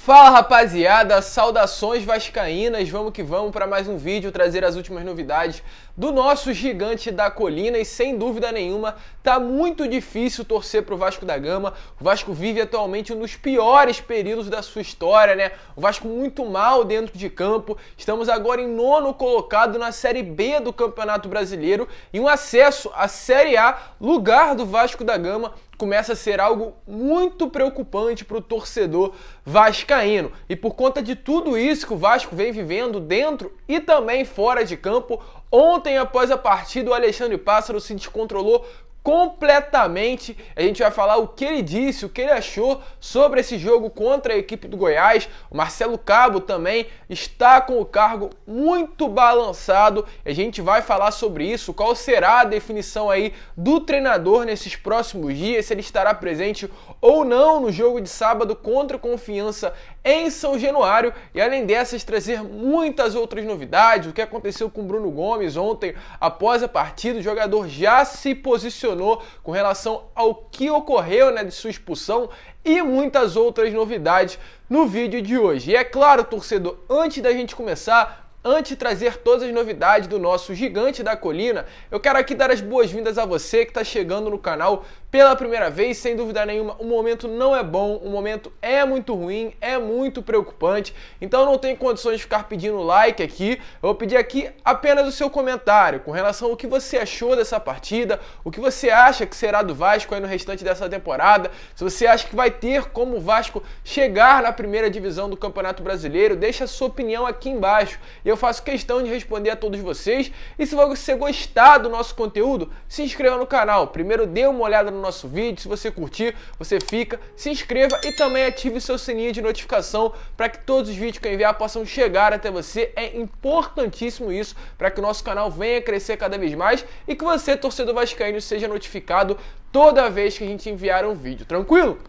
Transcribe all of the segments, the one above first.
Fala rapaziada, saudações vascaínas, vamos que vamos para mais um vídeo, trazer as últimas novidades do nosso gigante da colina. E sem dúvida nenhuma, tá muito difícil torcer pro Vasco da Gama. O Vasco vive atualmente um dos piores períodos da sua história, né? O Vasco muito mal dentro de campo. Estamos agora em 9º colocado na Série B do Campeonato Brasileiro e um acesso à Série A, lugar do Vasco da Gama, começa a ser algo muito preocupante para o torcedor vascaíno. E por conta de tudo isso que o Vasco vem vivendo dentro e também fora de campo, ontem após a partida o Alexandre Pássaro se descontrolou completamente. A gente vai falar o que ele disse, o que ele achou sobre esse jogo contra a equipe do Goiás. O Marcelo Cabo também está com o cargo muito balançado. A gente vai falar sobre isso, qual será a definição aí do treinador nesses próximos dias, se ele estará presente ou não no jogo de sábado contra o Confiança em São Januário. E além dessas, trazer muitas outras novidades, o que aconteceu com o Bruno Gomes ontem após a partida. O jogador já se posicionou com relação ao que ocorreu, né, de sua expulsão, e muitas outras novidades no vídeo de hoje. E é claro, torcedor, antes da gente começar, antes de trazer todas as novidades do nosso gigante da colina, eu quero aqui dar as boas-vindas a você que está chegando no canal pela primeira vez. Sem dúvida nenhuma, o momento não é bom, o momento é muito ruim, é muito preocupante, então não tenho condições de ficar pedindo like aqui. Eu vou pedir aqui apenas o seu comentário com relação ao que você achou dessa partida, o que você acha que será do Vasco aí no restante dessa temporada, se você acha que vai ter como o Vasco chegar na primeira divisão do Campeonato Brasileiro. Deixa a sua opinião aqui embaixo e eu faço questão de responder a todos vocês. E se você gostar do nosso conteúdo, se inscreva no canal. Primeiro dê uma olhada no nosso vídeo, se você curtir, você fica, se inscreva e também ative o seu sininho de notificação para que todos os vídeos que eu enviar possam chegar até você. É importantíssimo isso para que o nosso canal venha crescer cada vez mais e que você, torcedor vascaíno, seja notificado toda vez que a gente enviar um vídeo, tranquilo?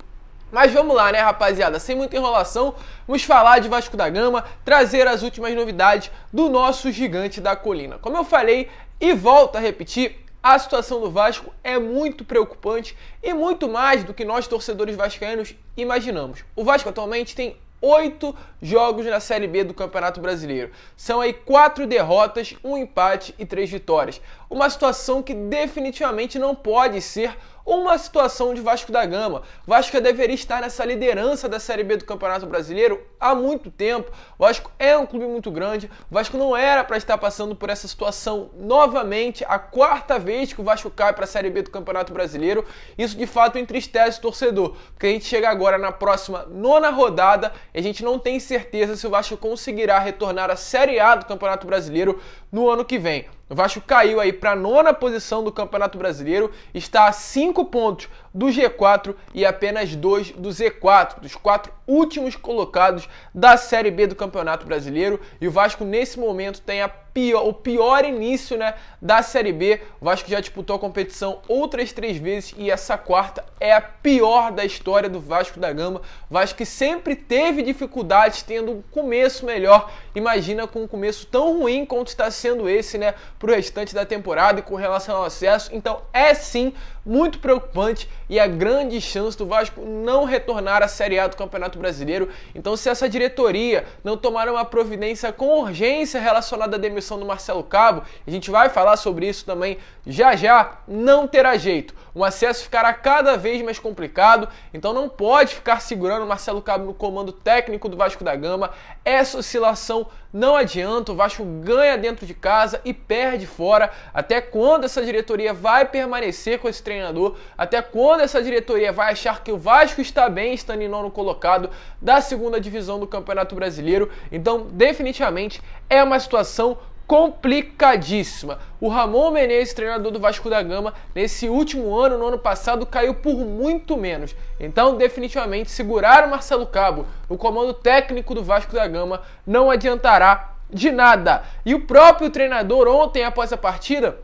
Mas vamos lá, né, rapaziada? Sem muita enrolação, vamos falar de Vasco da Gama, trazer as últimas novidades do nosso gigante da colina. Como eu falei e volto a repetir, a situação do Vasco é muito preocupante e muito mais do que nós, torcedores vascaínos, imaginamos. O Vasco atualmente tem 8 jogos na Série B do Campeonato Brasileiro. São aí 4 derrotas, 1 empate e 3 vitórias. Uma situação que definitivamente não pode ser uma situação de Vasco da Gama. O Vasco já deveria estar nessa liderança da Série B do Campeonato Brasileiro há muito tempo. O Vasco é um clube muito grande. O Vasco não era para estar passando por essa situação novamente, a 4ª vez que o Vasco cai para a Série B do Campeonato Brasileiro. Isso de fato entristece o torcedor, porque a gente chega agora na próxima 9ª rodada e a gente não tem certeza se o Vasco conseguirá retornar à Série A do Campeonato Brasileiro no ano que vem. O Vasco caiu aí para a 9ª posição do Campeonato Brasileiro, está a 5 pontos do G4 e apenas 2 do Z4, dos 4 últimos colocados da Série B do Campeonato Brasileiro. E o Vasco nesse momento tem o pior início, né, da Série B. O Vasco já disputou a competição outras 3 vezes e essa 4ª é a pior da história do Vasco da Gama. O Vasco que sempre teve dificuldades tendo um começo melhor, imagina com um começo tão ruim quanto está sendo esse, né, para o restante da temporada e com relação ao acesso. Então é sim muito preocupante e a grande chance do Vasco não retornar à Série A do Campeonato Brasileiro. Então, se essa diretoria não tomar uma providência com urgência relacionada à demissão do Marcelo Cabo, a gente vai falar sobre isso também já, não terá jeito. O acesso ficará cada vez mais complicado, então não pode ficar segurando o Marcelo Cabo no comando técnico do Vasco da Gama. Essa oscilação não adianta, o Vasco ganha dentro de casa e perde fora. Até quando essa diretoria vai permanecer com esse treinador? Até quando essa diretoria vai achar que o Vasco está bem estando em 9º colocado da 2ª divisão do Campeonato Brasileiro? Então, definitivamente, é uma situação complicadíssima. O Ramon Menezes, treinador do Vasco da Gama, nesse último ano, no ano passado, caiu por muito menos. Então, definitivamente, segurar o Marcelo Cabo no comando técnico do Vasco da Gama não adiantará de nada. E o próprio treinador, ontem, após a partida,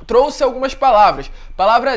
trouxe algumas palavras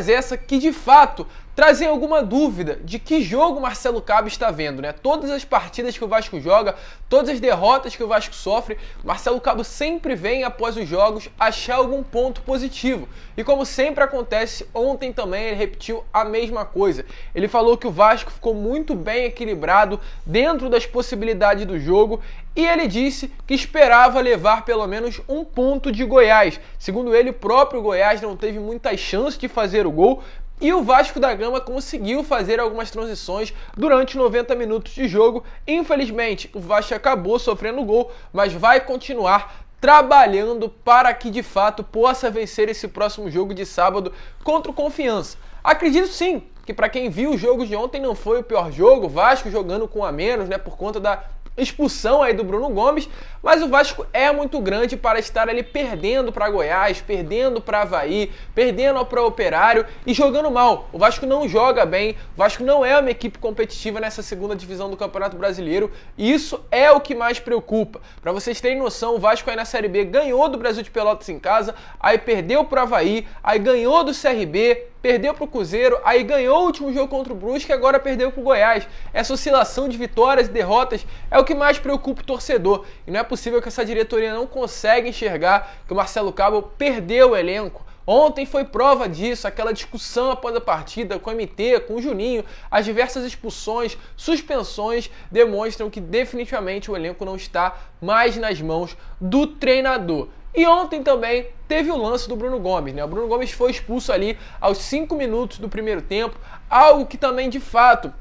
essas que de fato trazem alguma dúvida de que jogo Marcelo Cabo está vendo, né? Todas as partidas que o Vasco joga, todas as derrotas que o Vasco sofre, Marcelo Cabo sempre vem após os jogos achar algum ponto positivo. E como sempre acontece, ontem também ele repetiu a mesma coisa. Ele falou que o Vasco ficou muito bem equilibrado dentro das possibilidades do jogo e ele disse que esperava levar pelo menos um ponto de Goiás. Segundo ele, o próprio Goiás não teve muitas chances de fazer o gol, e o Vasco da Gama conseguiu fazer algumas transições durante 90 minutos de jogo. Infelizmente, o Vasco acabou sofrendo gol, mas vai continuar trabalhando para que de fato possa vencer esse próximo jogo de sábado contra o Confiança. Acredito sim que para quem viu o jogo de ontem não foi o pior jogo, o Vasco jogando com a menos, né, por conta da expulsão aí do Bruno Gomes, mas o Vasco é muito grande para estar ali perdendo para Goiás, perdendo para Avaí, perdendo para Operário e jogando mal. O Vasco não joga bem, o Vasco não é uma equipe competitiva nessa segunda divisão do Campeonato Brasileiro e isso é o que mais preocupa. Para vocês terem noção, o Vasco aí na Série B ganhou do Brasil de Pelotas em casa, aí perdeu para Avaí, aí ganhou do CRB, perdeu para o Cruzeiro, aí ganhou o último jogo contra o Brusque e agora perdeu para o Goiás. Essa oscilação de vitórias e derrotas é o que mais preocupa o torcedor. E não é possível que essa diretoria não consiga enxergar que o Marcelo Cabo perdeu o elenco. Ontem foi prova disso, aquela discussão após a partida com o MT, com o Juninho, as diversas expulsões, suspensões demonstram que definitivamente o elenco não está mais nas mãos do treinador. E ontem também teve o lance do Bruno Gomes, né? O Bruno Gomes foi expulso ali aos 5 minutos do primeiro tempo, algo que também de fato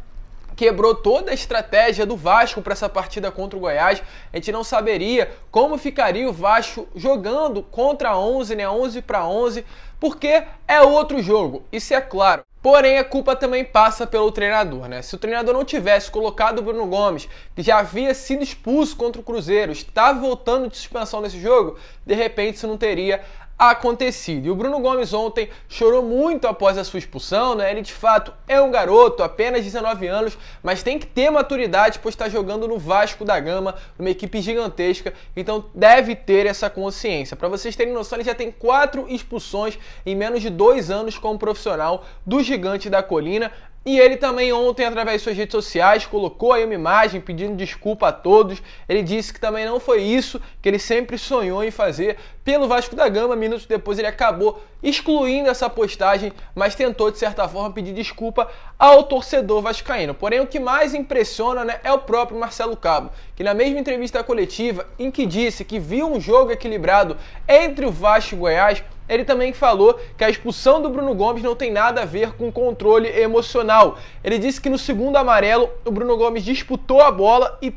quebrou toda a estratégia do Vasco para essa partida contra o Goiás. A gente não saberia como ficaria o Vasco jogando contra 11, né? 11 para 11, porque é outro jogo, isso é claro. Porém, a culpa também passa pelo treinador, né? Se o treinador não tivesse colocado o Bruno Gomes, que já havia sido expulso contra o Cruzeiro, estava voltando de suspensão nesse jogo, de repente isso não teria acontecido. E o Bruno Gomes ontem chorou muito após a sua expulsão, né? Ele de fato é um garoto, apenas 19 anos, mas tem que ter maturidade, pois está jogando no Vasco da Gama, numa equipe gigantesca, então deve ter essa consciência. Para vocês terem noção, ele já tem 4 expulsões em menos de 2 anos como profissional do Gigante da Colina. E ele também ontem, através de suas redes sociais, colocou aí uma imagem pedindo desculpa a todos. Ele disse que também não foi isso que ele sempre sonhou em fazer pelo Vasco da Gama. Minutos depois ele acabou excluindo essa postagem, mas tentou de certa forma pedir desculpa ao torcedor vascaíno. Porém, o que mais impressiona, né, é o próprio Marcelo Cabo, que na mesma entrevista coletiva em que disse que viu um jogo equilibrado entre o Vasco e o Goiás, ele também falou que a expulsão do Bruno Gomes não tem nada a ver com controle emocional. Ele disse que no segundo amarelo o Bruno Gomes disputou a bola e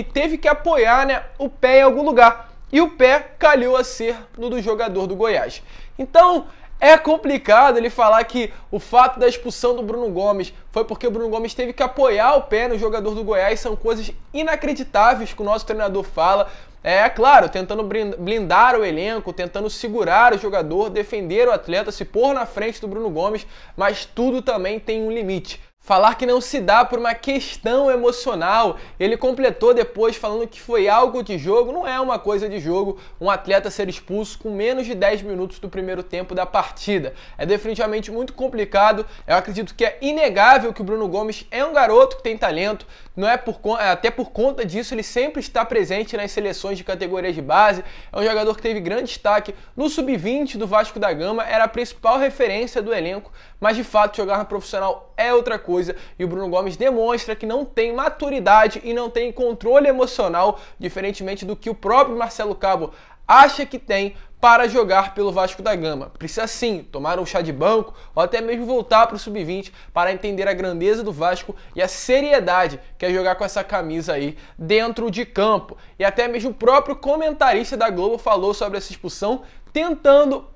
teve que apoiar, né, o pé em algum lugar. E o pé calhou a ser no do jogador do Goiás. Então é complicado ele falar que o fato da expulsão do Bruno Gomes foi porque o Bruno Gomes teve que apoiar o pé no jogador do Goiás. São coisas inacreditáveis que o nosso treinador fala. É claro, tentando blindar o elenco, tentando segurar o jogador, defender o atleta, se pôr na frente do Bruno Gomes, mas tudo também tem um limite. Falar que não se dá por uma questão emocional. Ele completou depois falando que foi algo de jogo. Não é uma coisa de jogo um atleta ser expulso com menos de 10 minutos do primeiro tempo da partida. É definitivamente muito complicado. Eu acredito que é inegável que o Bruno Gomes é um garoto que tem talento. Não é até por conta disso ele sempre está presente nas seleções de categorias de base. É um jogador que teve grande destaque no Sub-20 do Vasco da Gama. Era a principal referência do elenco. Mas de fato jogar no profissional é outra coisa. E o Bruno Gomes demonstra que não tem maturidade e não tem controle emocional, diferentemente do que o próprio Marcelo Cabo acha que tem para jogar pelo Vasco da Gama. Precisa sim tomar um chá de banco ou até mesmo voltar para o Sub-20 para entender a grandeza do Vasco e a seriedade que é jogar com essa camisa aí dentro de campo. E até mesmo o próprio comentarista da Globo falou sobre essa expulsão, tentando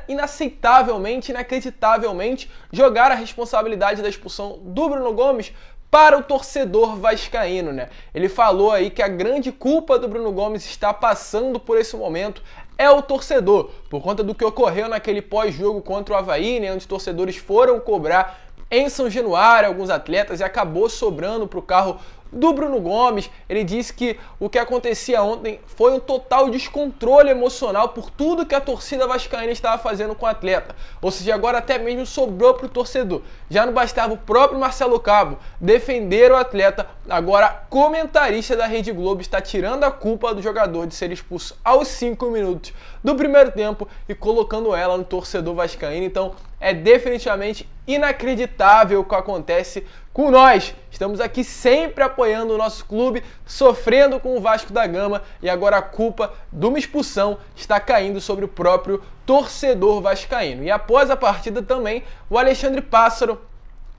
inaceitavelmente, inacreditavelmente jogar a responsabilidade da expulsão do Bruno Gomes para o torcedor vascaíno, né? Ele falou aí que a grande culpa do Bruno Gomes está passando por esse momento é o torcedor, por conta do que ocorreu naquele pós-jogo contra o Avaí, né, onde os torcedores foram cobrar em São Januário alguns atletas e acabou sobrando para o carro do Bruno Gomes. Ele disse que o que acontecia ontem foi um total descontrole emocional por tudo que a torcida vascaína estava fazendo com o atleta. Ou seja, agora até mesmo sobrou para o torcedor. Já não bastava o próprio Marcelo Cabo defender o atleta, agora comentarista da Rede Globo está tirando a culpa do jogador de ser expulso aos 5 minutos do primeiro tempo e colocando ela no torcedor vascaíno. Então é definitivamente inacreditável o que acontece com nós. Estamos aqui sempre apoiando o nosso clube, sofrendo com o Vasco da Gama, e agora a culpa de uma expulsão está caindo sobre o próprio torcedor vascaíno. E após a partida também, o Alexandre Pássaro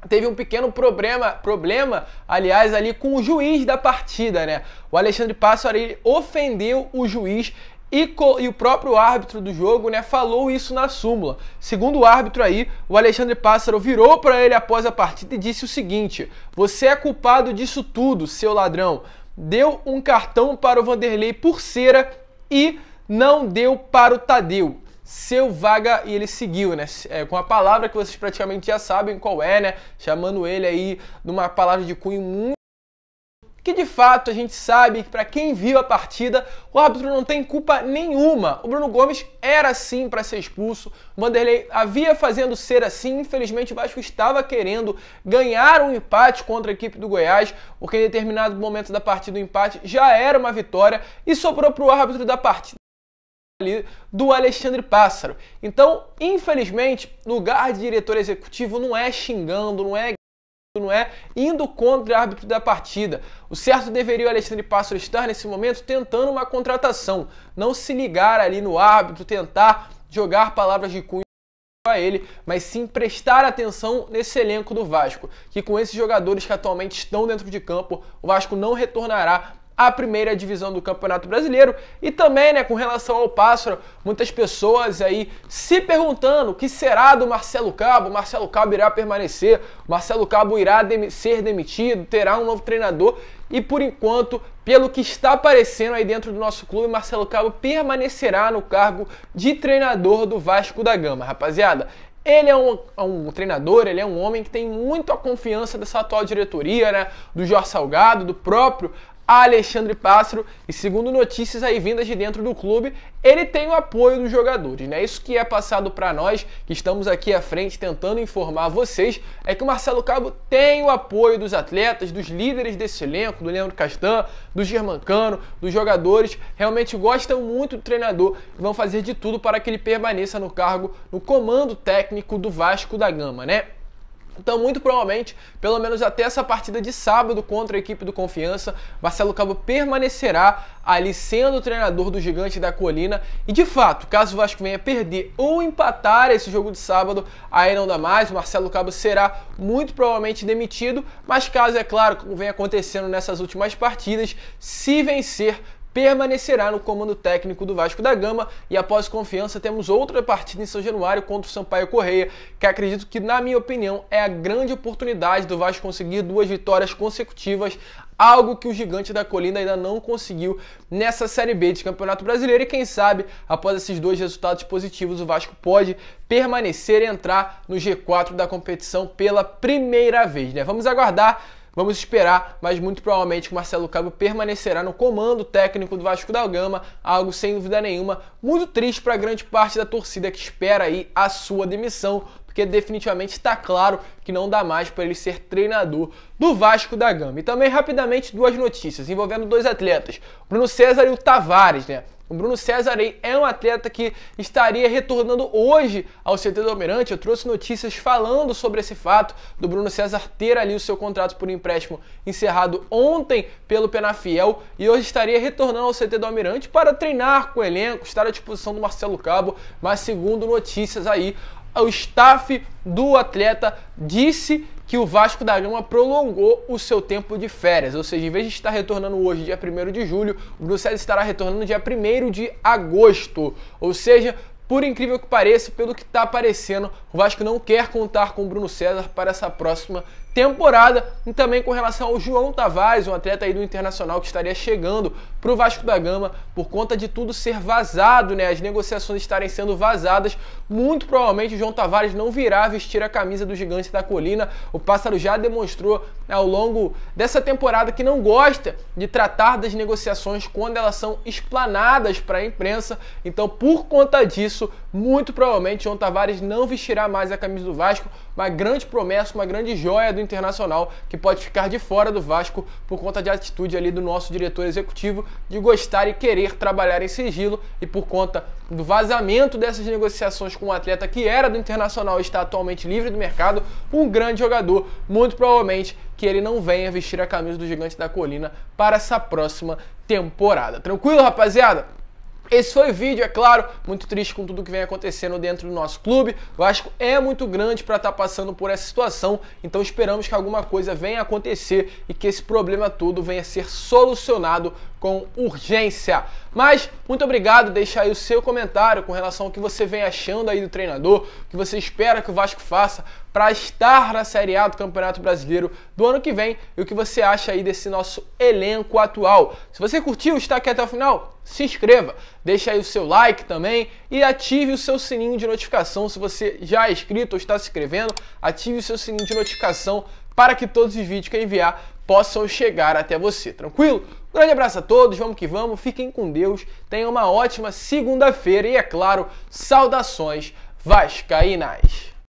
teve um pequeno problema, aliás, ali com o juiz da partida, né? O Alexandre Pássaro, ele ofendeu o juiz e o próprio árbitro do jogo, né, falou isso na súmula. Segundo o árbitro aí, o Alexandre Pássaro virou para ele após a partida e disse o seguinte: você é culpado disso tudo, seu ladrão. Deu um cartão para o Vanderlei por cera e não deu para o Tadeu. Seu vaga, e ele seguiu, né, com a palavra que vocês praticamente já sabem qual é, né, chamando ele aí de uma palavra de cunho muito que de fato a gente sabe que para quem viu a partida, o árbitro não tem culpa nenhuma. O Bruno Gomes era sim para ser expulso, o Vanderlei havia fazendo ser assim, infelizmente o Vasco estava querendo ganhar um empate contra a equipe do Goiás, porque em determinado momento da partida o empate já era uma vitória e sobrou para o árbitro da partida ali do Alexandre Pássaro. Então, infelizmente, lugar de diretor executivo não é xingando, não é indo contra o árbitro da partida. O certo deveria o Alexandre Pássaro estar nesse momento tentando uma contratação, não se ligar ali no árbitro, tentar jogar palavras de cunho a ele, mas sim prestar atenção nesse elenco do Vasco, que com esses jogadores que atualmente estão dentro de campo, o Vasco não retornará a primeira divisão do Campeonato Brasileiro. E também, né, com relação ao Pássaro, muitas pessoas aí se perguntando o que será do Marcelo Cabo. O Marcelo Cabo irá permanecer, o Marcelo Cabo irá ser demitido, terá um novo treinador. E por enquanto, pelo que está aparecendo aí dentro do nosso clube, Marcelo Cabo permanecerá no cargo de treinador do Vasco da Gama. Rapaziada, ele é um treinador, ele é um homem que tem muito a confiança dessa atual diretoria, né, do Jorge Salgado, do próprio Alexandre Pássaro, e segundo notícias aí vindas de dentro do clube, ele tem o apoio dos jogadores, né? Isso que é passado para nós, que estamos aqui à frente tentando informar vocês, é que o Marcelo Cabo tem o apoio dos atletas, dos líderes desse elenco, do Leandro Castan, do Germancano, dos jogadores, realmente gostam muito do treinador e vão fazer de tudo para que ele permaneça no cargo, no comando técnico do Vasco da Gama, né? Então, muito provavelmente, pelo menos até essa partida de sábado contra a equipe do Confiança, Marcelo Cabo permanecerá ali sendo o treinador do Gigante da Colina. E, de fato, caso o Vasco venha perder ou empatar esse jogo de sábado, aí não dá mais, o Marcelo Cabo será muito provavelmente demitido. Mas caso, é claro, como vem acontecendo nessas últimas partidas, se vencer, permanecerá no comando técnico do Vasco da Gama. E após Confiança temos outra partida em São Januário contra o Sampaio Corrêa, que acredito que, na minha opinião, é a grande oportunidade do Vasco conseguir 2 vitórias consecutivas, algo que o Gigante da Colina ainda não conseguiu nessa Série B de Campeonato Brasileiro. E quem sabe, após esses 2 resultados positivos, o Vasco pode permanecer e entrar no G4 da competição pela primeira vez, né? Vamos aguardar. Vamos esperar, mas muito provavelmente o Marcelo Cabo permanecerá no comando técnico do Vasco da Gama, algo sem dúvida nenhuma muito triste para grande parte da torcida que espera aí a sua demissão, porque definitivamente está claro que não dá mais para ele ser treinador do Vasco da Gama. E também rapidamente 2 notícias envolvendo 2 atletas, o Bruno César e o Tavares, né? O Bruno César é um atleta que estaria retornando hoje ao CT do Almirante. Eu trouxe notícias falando sobre esse fato do Bruno César ter ali o seu contrato por empréstimo encerrado ontem pelo Penafiel e hoje estaria retornando ao CT do Almirante para treinar com o elenco, estar à disposição do Marcelo Cabo. Mas segundo notícias aí, o staff do atleta disse que o Vasco da Gama prolongou o seu tempo de férias, ou seja, em vez de estar retornando hoje, dia 1º de julho, o Bruno César estará retornando dia 1º de agosto, ou seja, por incrível que pareça, pelo que está aparecendo, o Vasco não quer contar com o Bruno César para essa próxima temporada. E também com relação ao João Tavares, um atleta aí do Internacional que estaria chegando para o Vasco da Gama, por conta de tudo ser vazado, né, as negociações estarem sendo vazadas, muito provavelmente o João Tavares não virá vestir a camisa do Gigante da Colina. O Pássaro já demonstrou ao longo dessa temporada que não gosta de tratar das negociações quando elas são explanadas para a imprensa. Então, por conta disso, muito provavelmente João Tavares não vestirá mais a camisa do Vasco. Uma grande promessa, uma grande joia do Internacional que pode ficar de fora do Vasco por conta de atitude ali do nosso diretor executivo de gostar e querer trabalhar em sigilo, e por conta do vazamento dessas negociações com um atleta que era do Internacional e está atualmente livre do mercado, um grande jogador, muito provavelmente que ele não venha vestir a camisa do Gigante da Colina para essa próxima temporada. Tranquilo, rapaziada? Esse foi o vídeo, é claro, muito triste com tudo que vem acontecendo dentro do nosso clube. O Vasco é muito grande para estar passando por essa situação, então esperamos que alguma coisa venha acontecer e que esse problema todo venha a ser solucionado com urgência. Mas, muito obrigado, deixa aí o seu comentário com relação ao que você vem achando aí do treinador, o que você espera que o Vasco faça para estar na Série A do Campeonato Brasileiro do ano que vem e o que você acha aí desse nosso elenco atual. Se você curtiu, está aqui até o final, se inscreva, deixa aí o seu like também e ative o seu sininho de notificação. Se você já é inscrito ou está se inscrevendo, ative o seu sininho de notificação para que todos os vídeos que eu enviar possam chegar até você, tranquilo? Um grande abraço a todos, vamos que vamos, fiquem com Deus, tenham uma ótima segunda-feira e, é claro, saudações vascaínas!